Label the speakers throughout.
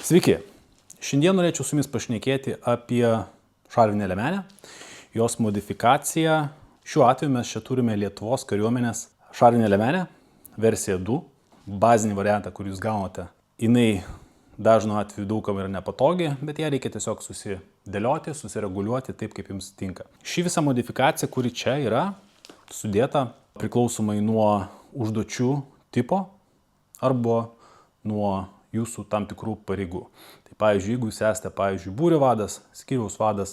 Speaker 1: Sveiki! Šiandien norėčiau su jumis pašnekėti apie šarvinę liemenę, jos modifikaciją. Šiuo atveju mes čia turime Lietuvos kariuomenės šarvinę liemenę, versiją 2, bazinį variantą, kurį jūs gaunate. Jinai dažnu atveju daugam yra nepatogi, bet ją reikia tiesiog susidėlioti, susireguliuoti taip, kaip jums tinka. Ši visa modifikacija, kuri čia yra sudėta priklausomai nuo užduočių tipo arba nuo jūsų tam tikrų pareigų. Tai pavyzdžiui, jeigu jūs esate, būrio vadas, skyriaus vadas,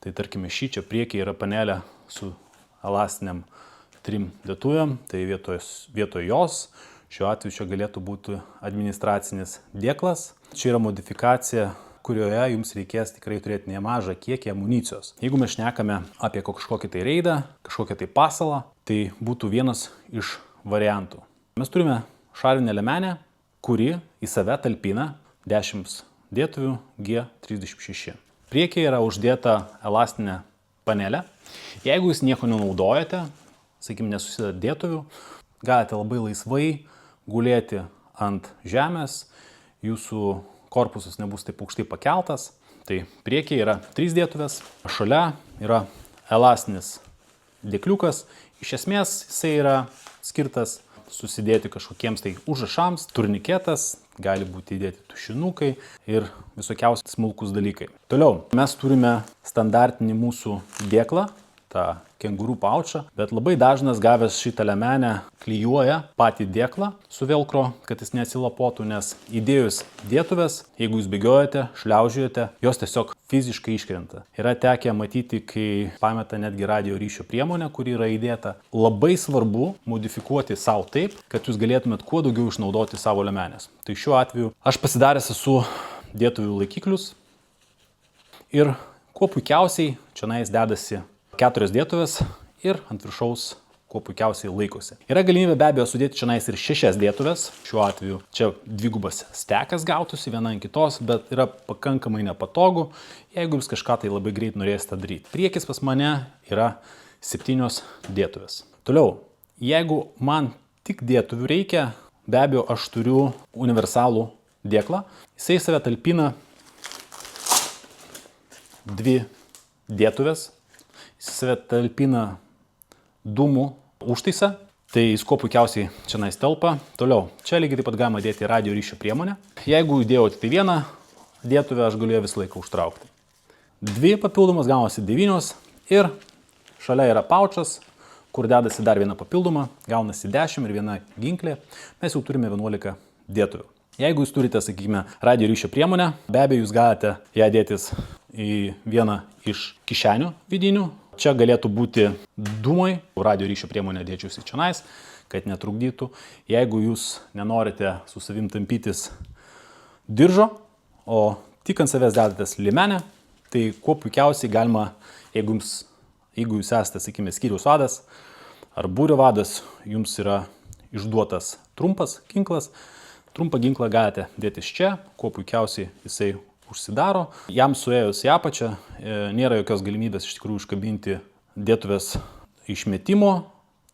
Speaker 1: tai tarkime čia priekyje yra panelė su elastiniam 3 dėtuvėm, tai vietoj jos šiuo atveju čia galėtų būti administracinis dėklas. Čia yra modifikacija, kurioje jums reikės tikrai turėti nemažą kiekį amunicijos. Jeigu mes šnekame apie kažkokį tai reidą, kažkokią tai pasalą, tai būtų vienas iš variantų. Mes turime šarvinę liemenę, kuri į save talpina 10 dėtuvių G36. Priekyje yra uždėta elastinė panelė. Jeigu jūs nieko nenaudojate, sakykime, nesusideda dėtuvių, galite labai laisvai gulėti ant žemės, jūsų korpusas nebus taip aukštai pakeltas. Tai priekyje yra 3 dėtuvės, šalia yra elastinis dėkliukas. Iš esmės jisai yra skirtas susidėti kažkokiems tai užrašams, turniketas, gali būti įdėti tušinukai ir visokiausi smulkus dalykai. Toliau mes turime standartinį mūsų dėklą, tą kengurų paučą, bet labai dažnas gavęs šitą liemenę klijuoja patį dėklą su velcro, kad jis neatsilapotų, nes įdėjus dėtuves, jeigu jūs bėgiojate, šliaužiojate, jos tiesiog fiziškai iškrenta. Yra tekę matyti, kai pameta netgi radio ryšio priemonę, kuri yra įdėta. Labai svarbu modifikuoti savo taip, kad jūs galėtumėt kuo daugiau išnaudoti savo liemenės. Tai šiuo atveju aš pasidaręs esu dėtuvių laikiklius ir kuo puikiausiai čionais dedasi 4 dėtuvės ir ant viršaus kuo puikiausiai laikosi. Yra galimybė be abejo sudėti čionais ir 6 dėtuvės. Šiuo atveju čia dvigubas stekas gautųsi viena ant kitos, bet yra pakankamai nepatogu, jeigu jūs kažką tai labai greit norėsite daryti. Priekis pas mane yra 7 dėtuvės. Toliau, jeigu man tik dėtuvių reikia, be abejo aš turiu universalų dėklą. Jisai save talpina 2 dėtuvės. Jis save talpina dūmų užtaisą, tai jis kuo puikiausiai čia telpa. Toliau, čia lygiai taip pat galima dėti radio ryšio priemonę. Jeigu įdėjau tik tai vieną dėtuvę, aš galiu visą laiką užtraukti. 2 papildomas gaunasi 9 ir šalia yra paučas, kur dedasi dar viena papildoma, gaunasi 10 ir viena ginklė. Mes jau turime 11 dėtuvių. Jeigu jūs turite, sakykime, radio ryšio priemonę, be abejo jūs galite ją dėtis į vieną iš kišenių vidinių. Čia galėtų būti dūmai, radio ryšio priemonę dėčiausi čionais, kad netrukdytų. Jeigu jūs nenorite su savim tampytis diržo, o tik ant savęs dedatės liemenę, tai kuo puikiausiai galima, jeigu jūs esate, sakykime, skyriaus vadas ar būrio vadas, jums yra išduotas trumpas ginklas. Trumpą ginklą galite dėtis čia, kuo puikiausiai jisai užsidaro. Jam suėjus į apačią nėra jokios galimybės iš tikrųjų iškabinti dėtuvės išmetimo,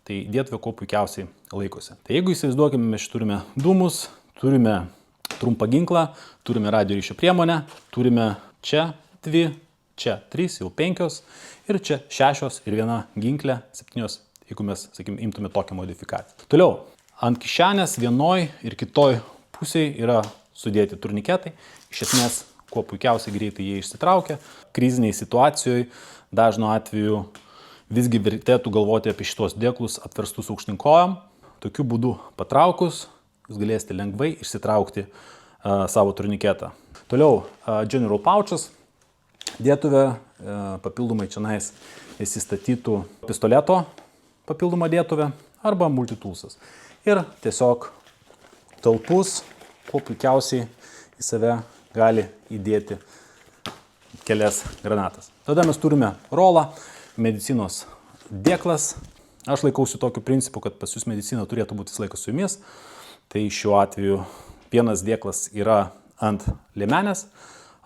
Speaker 1: tai dėtuvė kuo puikiausiai laikosi. Tai jeigu įsivaizduokime, mes turime dūmus, turime trumpą ginklą, turime radio ryšio priemonę, turime čia 2, čia 3, jau 5 ir čia 6 ir viena ginklė, 7, jeigu mes, sakykime, imtume tokią modifikaciją. Toliau, ant kišenės vienoj ir kitoj pusėje yra sudėti turniketai. Iš esmės, kuo puikiausiai greitai jie išsitraukia. Kriziniai situacijoje dažnu atveju visgi vertėtų galvoti apie šitos dėklus atverstus aukštyn kojom. Tokiu būdu patraukus, jūs galėsite lengvai išsitraukti savo turniketą. Toliau, General Pouchas dėtuvė, papildomai čionais įsistatytų pistoleto papildomą dėtuvę arba multitoolsas. Ir tiesiog talpus, kuo puikiausiai į save gali įdėti kelias granatas. Tada mes turime rolą, medicinos dėklas. Aš laikausi tokiu principu, kad pas jūs medicina turėtų būti visą laiką su jumis. Tai šiuo atveju vienas dėklas yra ant liemenės,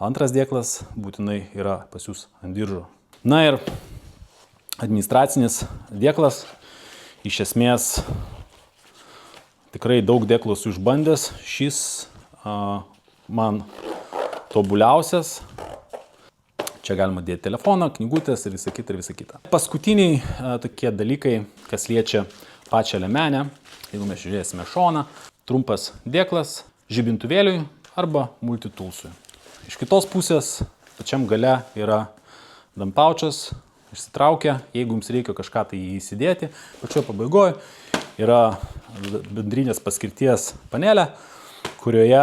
Speaker 1: antras dėklas būtinai yra pas jūs ant diržo. Na ir administracinis dėklas, iš esmės tikrai daug dėklų esu išbandęs. Šis man tobuliausias. Čia galima dėti telefoną, knygutės ir visą kitą. Paskutiniai tokie dalykai, kas liečia pačią liemenę. Jeigu mes žiūrėsime šoną, trumpas dėklas žibintuvėliui arba multitoolsui. Iš kitos pusės pačiam gale yra dampaučas, išsitraukia, jeigu jums reikia kažką tai įsidėti. Pačioje pabaigoje yra bendrinės paskirties panelė, kurioje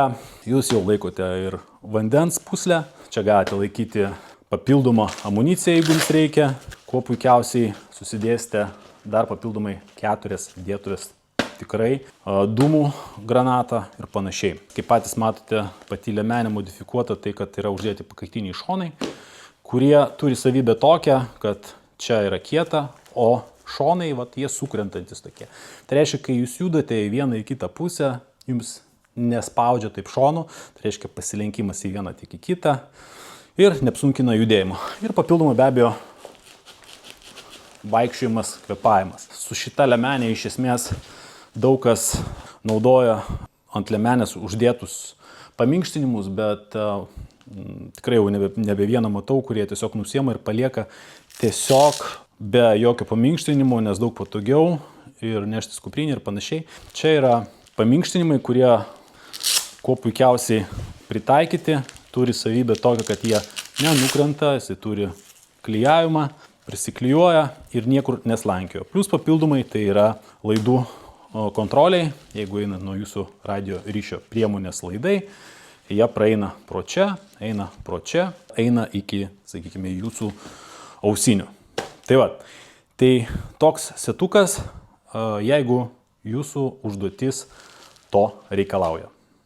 Speaker 1: jūs jau laikote ir vandens puslę. Čia galite laikyti papildomą amuniciją, jeigu jums reikia. Kuo puikiausiai susidėsite dar papildomai 4 dėtuvės, tikrai dūmų granatą ir panašiai. Kaip patys matote, pati liemenė modifikuota, tai kad yra uždėti pakaitiniai šonai, kurie turi savybę tokią, kad čia yra kieta, o šonai, jie sukrentantis tokie. Tai reiškia, kai jūs judate į vieną į kitą pusę, jums nespaudžia taip šonų, tai reiškia pasilenkimas į vieną tik į kitą ir neapsunkina judėjimo. Ir papildomai be abejo vaikščiojimas, kvėpavimas. Su šita liemenė iš esmės daug kas naudoja ant liemenės uždėtus paminkštinimus, bet tikrai jau nebe vieną matau, kurie tiesiog nusiema ir palieka tiesiog be jokio paminkštinimo, nes daug patogiau ir neštis kuprinį ir panašiai. Čia yra paminkštinimai, kurie kuo puikiausiai pritaikyti, turi savybę tokią, kad jie nenukrenta, jisai turi klijavimą, prisiklijuoja ir niekur neslankioja. Plus papildomai tai yra laidų kontroliai, jeigu eina nuo jūsų radio ryšio priemonės laidai, jie praeina pro čia, eina iki, sakykime, jūsų ausinių. Tai toks setukas, jeigu jūsų užduotis to reikalauja.